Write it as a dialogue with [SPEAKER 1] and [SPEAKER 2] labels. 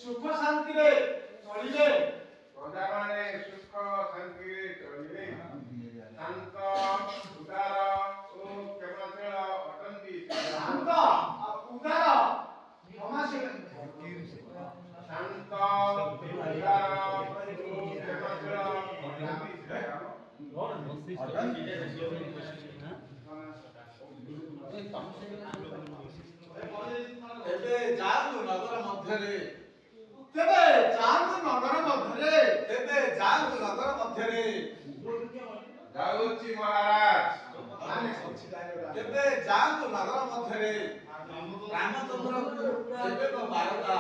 [SPEAKER 1] ସୁଖ ଶାନ୍ତିରେ ଚଳିବେ
[SPEAKER 2] ପ୍ରଜାମାନେ ସୁଖ ଶାନ୍ତିରେ ଚଳିବେ ଶାନ୍ତ ଉଦାର ଓ କ୍ଷମାଶୀଳ ଅଟନ୍ତି
[SPEAKER 1] ଶାନ୍ତ ଉଦାର କ୍ଷମାଶୀଳ
[SPEAKER 2] ଶାନ୍ତ ଉଦାର ଓ କ୍ଷମାଶୀଳ
[SPEAKER 3] ଏବେ ଯାଆନ୍ତୁ ନଗର ମଧ୍ୟରେ
[SPEAKER 1] ତେବେ ଯାଆନ୍ତୁ ନଗର ମଧ୍ୟରେ
[SPEAKER 3] ତେବେ ଯାଆନ୍ତୁ ନଗର ମଧ୍ୟରେ
[SPEAKER 2] ଯାଉଛି ମହାରାଜ
[SPEAKER 3] ତେବେ ଯାଆନ୍ତୁ ନଗର ମଧ୍ୟରେ ରାମଚନ୍ଦ୍ରଙ୍କୁ ଦେବେ ବାରତା